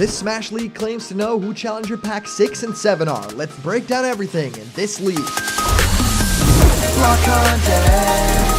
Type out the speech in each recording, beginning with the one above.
This Smash League claims to know who Challenger Pack 6 and 7 are. Let's break down everything in this league. Block content.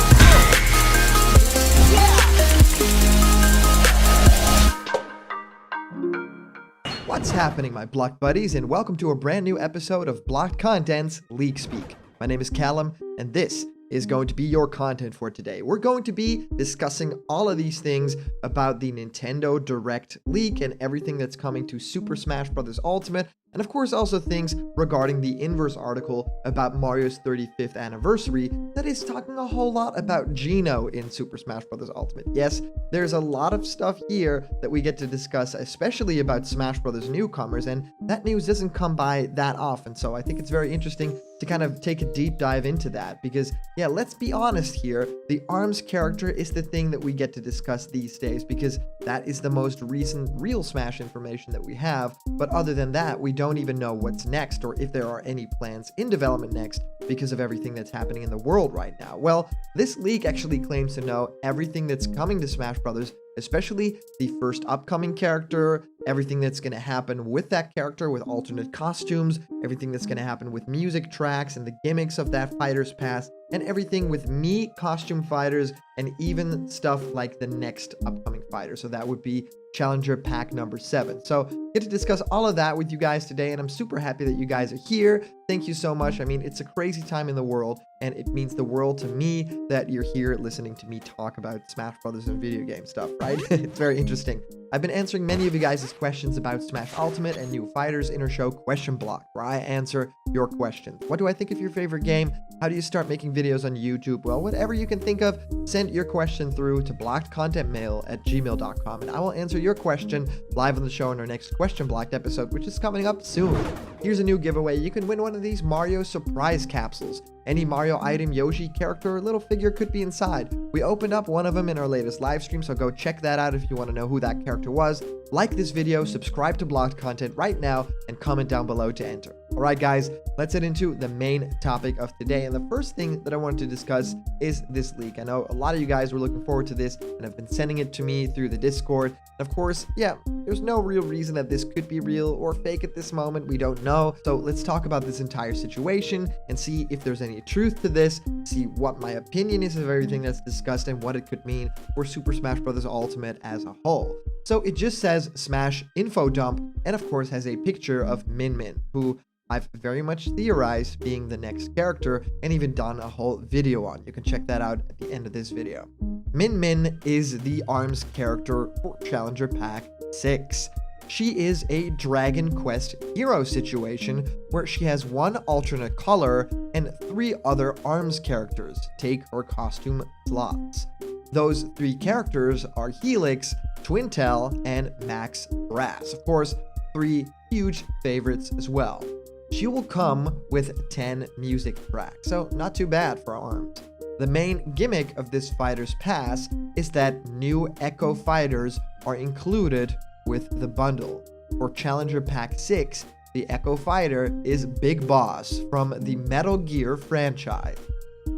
What's happening, my Block buddies, and welcome to a brand new episode of Blocked Content's League Speak. My name is Callum, and this is going to be your content for today. We're going to be discussing all of these things about the Nintendo Direct leak and everything that's coming to Super Smash Bros. Ultimate, and of course also things regarding the Inverse article about Mario's 35th anniversary that is talking a whole lot about Geno in Super Smash Bros. Ultimate. Yes, there's a lot of stuff here that we get to discuss, especially about Smash Bros. Newcomers, and that news doesn't come by that often, so I think it's very interesting to kind of take a deep dive into that, because yeah, let's be honest here, the ARMS character is the thing that we get to discuss these days, because that is the most recent real Smash information that we have. But other than that, we don't even know what's next, or if there are any plans in development next, because of everything that's happening in the world right now. Well, this leak actually claims to know everything that's coming to Smash Brothers, especially the first upcoming character, everything that's going to happen with that character with alternate costumes, everything that's going to happen with music tracks and the gimmicks of that Fighters Pass, and everything with Mii Costume Fighters, and even stuff like the next upcoming fighter. So that would be Challenger Pack number 7. So get to discuss all of that with you guys today, and I'm super happy that you guys are here. Thank you so much. I mean, it's a crazy time in the world, and it means the world to me that you're here listening to me talk about Smash Brothers and video game stuff, right? It's very interesting. I've been answering many of you guys' questions about Smash Ultimate and new fighters in our show Question Block, where I answer your questions. What do I think of your favorite game? How do you start making videos on YouTube? Well, whatever you can think of, send your question through to blockedcontentmail@gmail.com, and I will answer your question live on the show in our next Question Blocked episode, which is coming up soon. Here's a new giveaway. You can win one of these Mario surprise capsules. Any Mario item, Yoshi character, or little figure could be inside. We opened up one of them in our latest live stream, so go check that out if you want to know who that character was. Like this video, subscribe to Blocked Content right now, and comment down below to enter. Alright guys, let's head into the main topic of today, and the first thing that I wanted to discuss is this leak. I know a lot of you guys were looking forward to this and have been sending it to me through the Discord. And of course, yeah, there's no real reason that this could be real or fake at this moment. We don't know. So let's talk about this entire situation and see if there's any truth to this, see what my opinion is of everything that's discussed and what it could mean for Super Smash Bros. Ultimate as a whole. So it just says Smash info dump, and of course has a picture of Min Min, who I've very much theorized being the next character and even done a whole video on. You can check that out at the end of this video. Min Min is the ARMS character for Challenger Pack 6. She is a Dragon Quest hero situation where she has one alternate color and 3 other ARMS characters take her costume slots. Those 3 characters are Helix, Twintel, and Max Brass. Of course, 3 huge favorites as well. She will come with 10 music tracks, so not too bad for ARMS. The main gimmick of this Fighters Pass is that new Echo Fighters are included with the bundle. For Challenger Pack 6, the Echo Fighter is Big Boss from the Metal Gear franchise.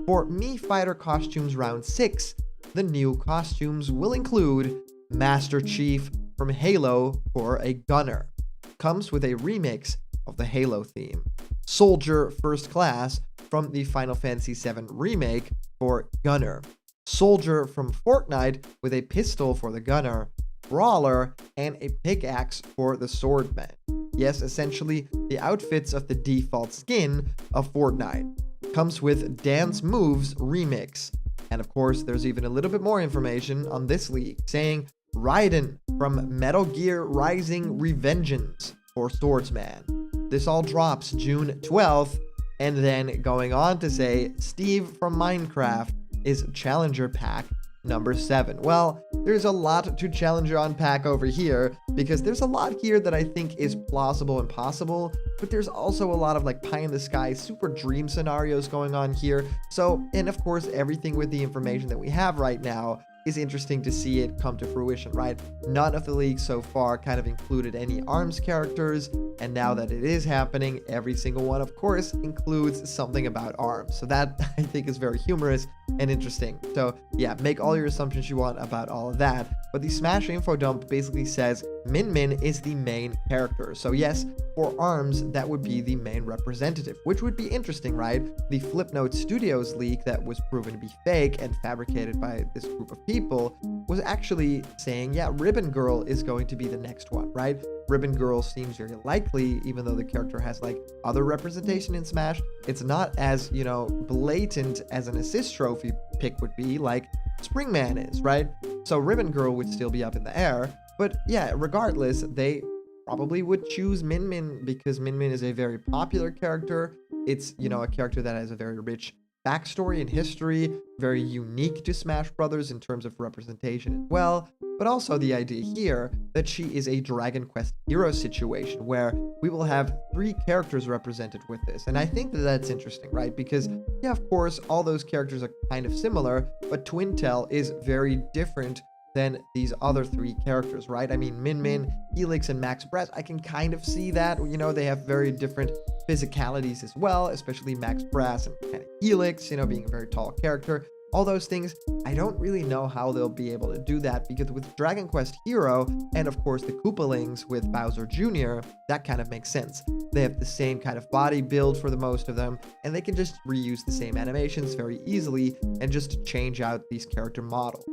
For Mii Fighter Costumes Round 6, the new costumes will include Master Chief from Halo for a Gunner. Comes with a remix of the Halo theme. Soldier First Class from the Final Fantasy VII Remake for Gunner. Soldier from Fortnite with a pistol for the Gunner. Brawler and a pickaxe for the Swordman. Yes, essentially the outfits of the default skin of Fortnite. Comes with Dance Moves Remix. And of course, there's even a little bit more information on this leak, saying Raiden from Metal Gear Rising Revengeance for Swordsman. This all drops June 12th, and then going on to say Steve from Minecraft is Challenger Pack number 7. Well, there's a lot to Challenger unpack over here, because there's a lot here that I think is plausible and possible, but there's also a lot of like pie in the sky super dream scenarios going on here. So, and of course, everything with the information that we have right now is interesting to see it come to fruition, right? None of the leaks so far kind of included any ARMS characters, and now that it is happening, every single one, of course, includes something about ARMS. So that, I think, is very humorous and interesting. So yeah, make all your assumptions you want about all of that. but the Smash info dump basically says Min Min is the main character. So yes, for ARMS, that would be the main representative, which would be interesting, right? The Flipnote Studios leak that was proven to be fake and fabricated by this group of people was actually saying, yeah, Ribbon Girl is going to be the next one, right? Ribbon Girl seems very likely, even though the character has like other representation in Smash. It's not as, blatant as an assist trophy pick would be, like Springman is, right? So Ribbon Girl would still be up in the air. But yeah, regardless, they probably would choose Min Min because Min Min is a very popular character. It's, a character that has a very rich backstory and history, very unique to Smash Brothers in terms of representation as well, but also the idea here that she is a Dragon Quest hero situation where we will have 3 characters represented with this. And I think that that's interesting, right? Because, yeah, of course, all those characters are kind of similar, but Twintel is very different than these other 3 characters, right? I mean, Min Min, Helix, and Max Brass, I can kind of see that. They have very different physicalities as well, especially Max Brass and kind of Helix, being a very tall character. All those things, I don't really know how they'll be able to do that because with Dragon Quest Hero and of course the Koopalings with Bowser Jr., that kind of makes sense. They have the same kind of body build for the most of them, and they can just reuse the same animations very easily and just change out these character models.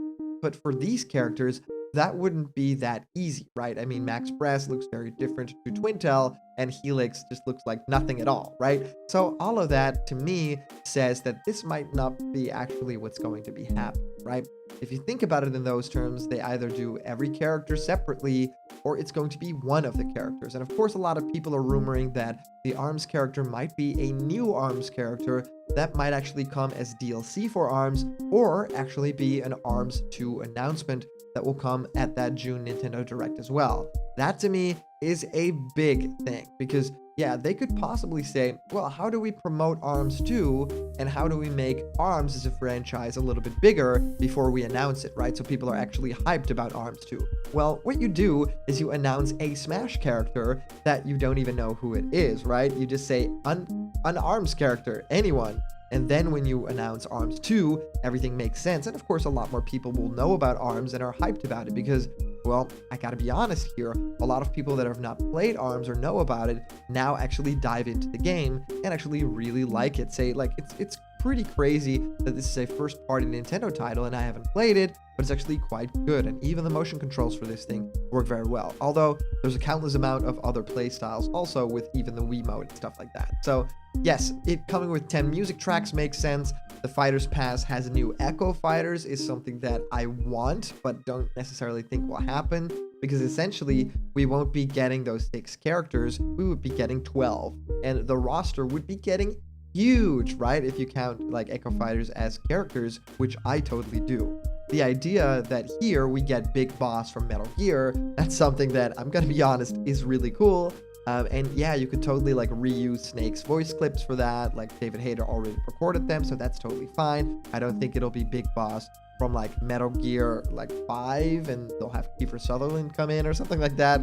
But for these characters, that wouldn't be that easy, right? I mean, Max Brass looks very different to Twintel, and Helix just looks like nothing at all, right? So all of that, to me, says that this might not be actually what's going to be happening, right? If you think about it in those terms, they either do every character separately, or it's going to be one of the characters. And of course, a lot of people are rumoring that the ARMS character might be a new ARMS character that might actually come as DLC for ARMS, or actually be an ARMS 2 announcement that will come at that June Nintendo Direct as well. That to me is a big thing because yeah, they could possibly say, well, how do we promote ARMS 2 and how do we make ARMS as a franchise a little bit bigger before we announce it, right? So people are actually hyped about ARMS 2. Well, what you do is you announce a Smash character that you don't even know who it is, right? You just say an ARMS character, anyone. And then when you announce ARMS 2, everything makes sense. And of course, a lot more people will know about ARMS and are hyped about it because, well, I gotta be honest here, a lot of people that have not played ARMS or know about it now actually dive into the game and actually really like it. Say, like, it's pretty crazy that this is a first-party Nintendo title and I haven't played it, but it's actually quite good. And even the motion controls for this thing work very well. Although there's a countless amount of other playstyles also with even the Wii mode and stuff like that. So yes, it coming with 10 music tracks makes sense. The Fighters Pass has new Echo Fighters is something that I want, but don't necessarily think will happen because essentially we won't be getting those 6 characters. We would be getting 12 and the roster would be getting huge, right? If you count like Echo Fighters as characters, which I totally do. The idea that here we get Big Boss from Metal Gear, that's something that I'm gonna be honest is really cool. And yeah, you could totally like reuse Snake's voice clips for that. Like David Hayter already recorded them, so that's totally fine. I don't think it'll be Big Boss from like Metal Gear like 5 and they'll have Kiefer Sutherland come in or something like that.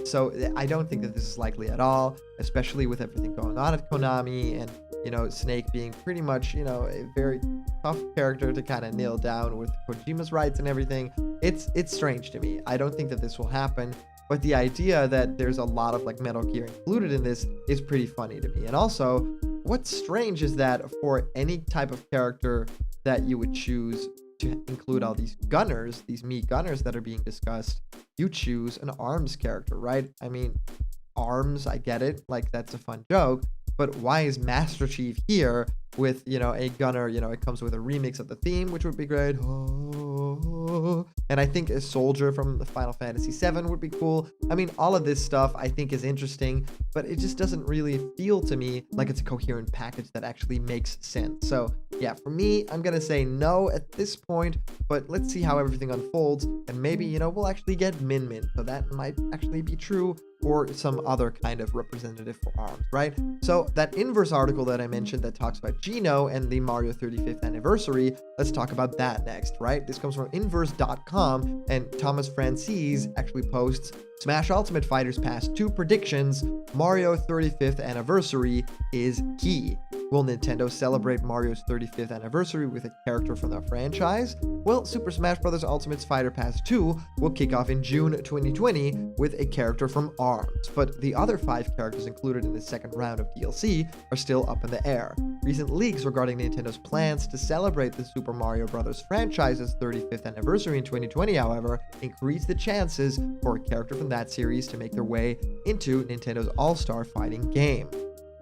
So I don't think that this is likely at all, especially with everything going on at Konami and, you know, Snake being pretty much, you know, a very tough character to kind of nail down with Kojima's rights and everything. It's strange to me. I don't think that this will happen. But the idea that there's a lot of like Metal Gear included in this is pretty funny to me. And also, what's strange is that for any type of character that you would choose to include all these gunners, these Mii gunners that are being discussed, you choose an ARMS character, right? I mean, ARMS, I get it, like that's a fun joke, but why is Master Chief here with, you know, a gunner? You know, it comes with a remix of the theme, which would be great. And I think a soldier from the Final Fantasy VII would be cool. I mean, all of this stuff I think is interesting, but it just doesn't really feel to me like it's a coherent package that actually makes sense. So yeah, for me, I'm gonna say no at this point, but let's see how everything unfolds, and maybe, you know, we'll actually get Min Min, so that might actually be true, or some other kind of representative for ARMS, right? So that Inverse article that I mentioned that talks about Geno and the Mario 35th anniversary, let's talk about that next, right? This comes from inverse.com, and Thomas Francis actually posts, Smash Ultimate Fighters Pass 2 predictions: Mario 35th anniversary is key. Will Nintendo celebrate Mario's 35th anniversary with a character from the franchise? Well, Super Smash Bros. Ultimate's Fighter Pass 2 will kick off in June 2020 with a character from ARMS, but the other 5 characters included in the second round of DLC are still up in the air. Recent leaks regarding Nintendo's plans to celebrate the Super Mario Bros. Franchise's 35th anniversary in 2020, however, increase the chances for a character from that series to make their way into Nintendo's all-star fighting game.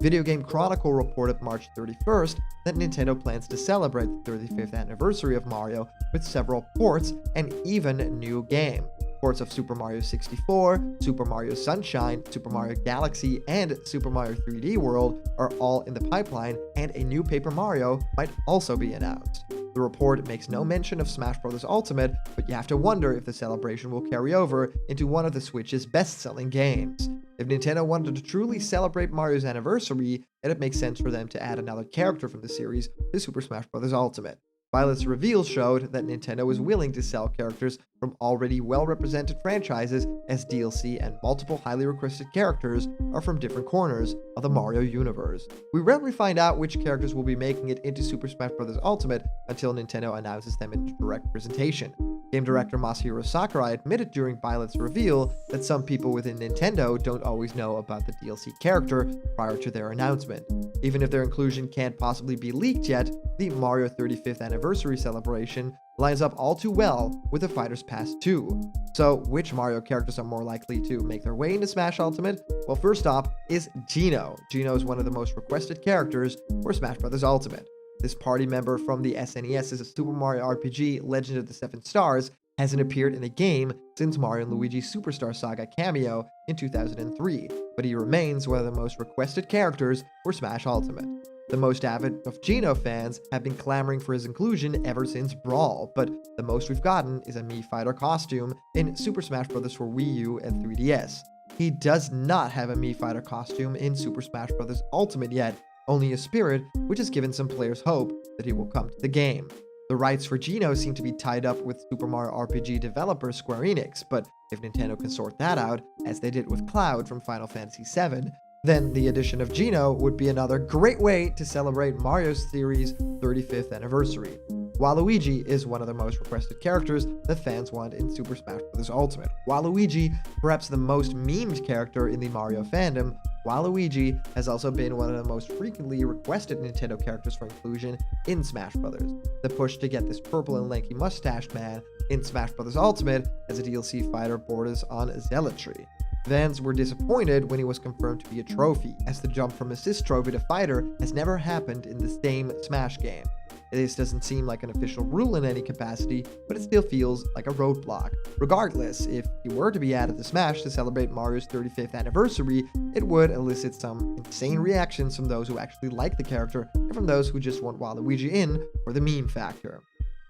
Video Game Chronicle reported March 31st that Nintendo plans to celebrate the 35th anniversary of Mario with several ports and even new game. Ports of Super Mario 64, Super Mario Sunshine, Super Mario Galaxy, and Super Mario 3D World are all in the pipeline, and a new Paper Mario might also be announced. The report makes no mention of Smash Bros. Ultimate, but you have to wonder if the celebration will carry over into one of the Switch's best-selling games. If Nintendo wanted to truly celebrate Mario's anniversary, it'd make sense for them to add another character from the series to Super Smash Bros. Ultimate. Violet's reveal showed that Nintendo is willing to sell characters from already well-represented franchises as DLC, and multiple highly requested characters are from different corners of the Mario universe. We rarely find out which characters will be making it into Super Smash Bros. Ultimate until Nintendo announces them in direct presentation. Game director Masahiro Sakurai admitted during Violet's reveal that some people within Nintendo don't always know about the DLC character prior to their announcement. Even if their inclusion can't possibly be leaked yet, the Mario 35th anniversary celebration lines up all too well with the Fighters Pass 2. So, which Mario characters are more likely to make their way into Smash Ultimate? Well, first off is Geno. Geno is one of the most requested characters for Smash Bros. Ultimate. This party member from the SNES's Super Mario RPG Legend of the Seven Stars hasn't appeared in a game since Mario & Luigi Superstar Saga cameo in 2003, but he remains one of the most requested characters for Smash Ultimate. The most avid of Geno fans have been clamoring for his inclusion ever since Brawl, but the most we've gotten is a Mii Fighter costume in Super Smash Bros. For Wii U and 3DS. He does not have a Mii Fighter costume in Super Smash Bros. Ultimate yet, only a spirit, which has given some players hope that he will come to the game. The rights for Geno seem to be tied up with Super Mario RPG developer Square Enix, but if Nintendo can sort that out, as they did with Cloud from Final Fantasy VII, then the addition of Geno would be another great way to celebrate Mario's series' 35th anniversary. Waluigi is one of the most requested characters that fans want in Super Smash Bros. Ultimate. Waluigi, perhaps the most memed character in the Mario fandom, Waluigi has also been one of the most frequently requested Nintendo characters for inclusion in Smash Bros. The push to get this purple and lanky mustached man in Smash Bros. Ultimate as a DLC fighter borders on zealotry. Fans were disappointed when he was confirmed to be a trophy, as the jump from assist trophy to fighter has never happened in the same Smash game. This doesn't seem like an official rule in any capacity, but it still feels like a roadblock. Regardless, if he were to be added to Smash to celebrate Mario's 35th anniversary, it would elicit some insane reactions from those who actually like the character and from those who just want Waluigi in for the meme factor.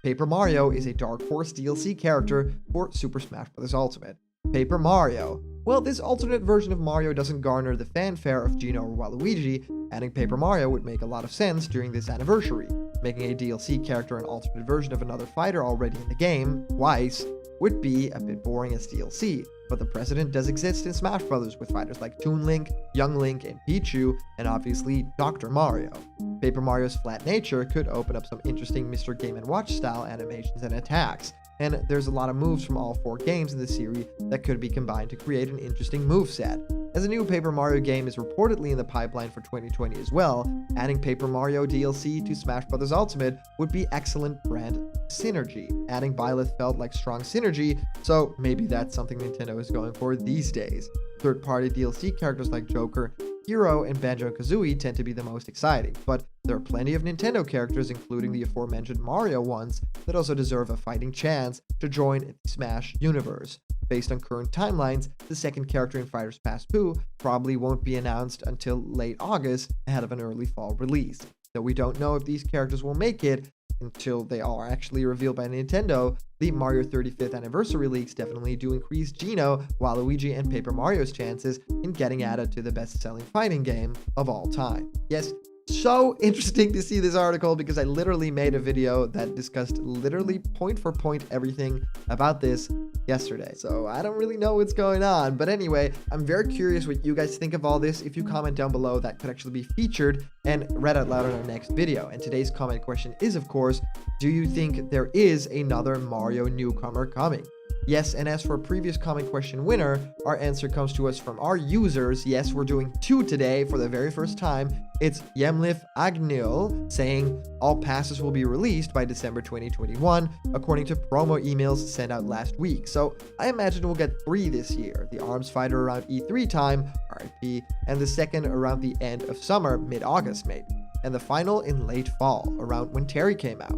Paper Mario is a Dark Horse DLC character for Super Smash Bros. Ultimate. Paper Mario. Well, this alternate version of Mario doesn't garner the fanfare of Geno or Waluigi. Adding Paper Mario would make a lot of sense during this anniversary. Making a DLC character an alternate version of another fighter already in the game, twice, would be a bit boring as DLC, but the precedent does exist in Smash Bros. With fighters like Toon Link, Young Link, and Pichu, and obviously Dr. Mario. Paper Mario's flat nature could open up some interesting Mr. Game & Watch style animations and attacks, and there's a lot of moves from all 4 games in the series that could be combined to create an interesting moveset. As a new Paper Mario game is reportedly in the pipeline for 2020 as well, adding Paper Mario DLC to Smash Bros. Ultimate would be excellent brand synergy. Adding Violet felt like strong synergy, so maybe that's something Nintendo is going for these days. Third-party DLC characters like Joker, Hero, and Banjo-Kazooie tend to be the most exciting, but there are plenty of Nintendo characters, including the aforementioned Mario ones, that also deserve a fighting chance to join the Smash universe. Based on current timelines, the second character in Fighters Pass 2 probably won't be announced until late August, ahead of an early fall release. Though we don't know if these characters will make it until they are actually revealed by Nintendo, the Mario 35th anniversary leaks definitely do increase Geno, Waluigi, and Paper Mario's chances in getting added to the best-selling fighting game of all time. Yes, so interesting to see this article because I literally made a video that discussed literally point for point everything about this, yesterday. So I don't really know what's going on. But anyway, I'm very curious what you guys think of all this. If you comment down below, that could actually be featured and read out loud in our next video. And today's comment question is, of course, do you think there is another Mario newcomer coming? Yes, and as for previous comment question winner, our answer comes to us from our users. Yes, we're doing 2 today for the very first time. It's Yemlif Agnil saying all passes will be released by December 2021, according to promo emails sent out last week. So I imagine we'll get 3 this year. The Arms Fighter around E3 time, RIP, and the second around the end of summer, mid-August maybe. And the final in late fall, around when Terry came out.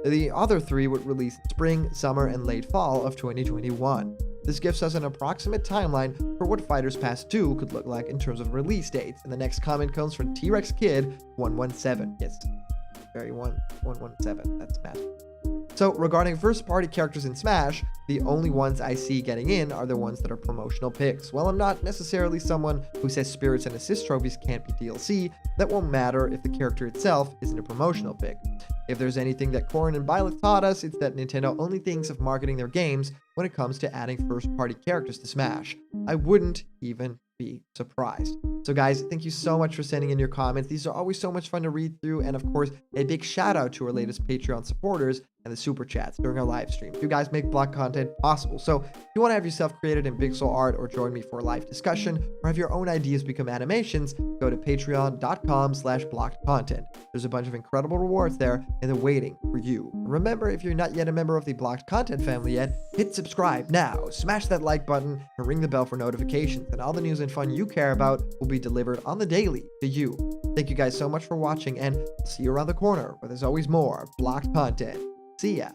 The other 3 would release in spring, summer, and late fall of 2021. This gives us an approximate timeline for what Fighters Pass 2 could look like in terms of release dates. And the next comment comes from T-Rex Kid 117. Yes, very 117. That's Smash. So regarding first-party characters in Smash, the only ones I see getting in are the ones that are promotional picks. While I'm not necessarily someone who says spirits and assist trophies can't be DLC, that won't matter if the character itself isn't a promotional pick. If there's anything that Corin and Violet taught us, it's that Nintendo only thinks of marketing their games when it comes to adding first-party characters to Smash. I wouldn't even be surprised. So guys, thank you so much for sending in your comments. These are always so much fun to read through, and of course, a big shout out to our latest Patreon supporters and the super chats during our live streams. You guys make block content possible. So if you want to have yourself created in pixel art or join me for a live discussion or have your own ideas become animations, go to patreon.com/blockedcontent. There's a bunch of incredible rewards there and they're waiting for you. Remember, if you're not yet a member of the Blocked Content family yet, hit subscribe now, smash that like button, and ring the bell for notifications, and all the news and fun you care about will be delivered on the daily to you. Thank you guys so much for watching, and see you around the corner where there's always more Blocked Content. See ya.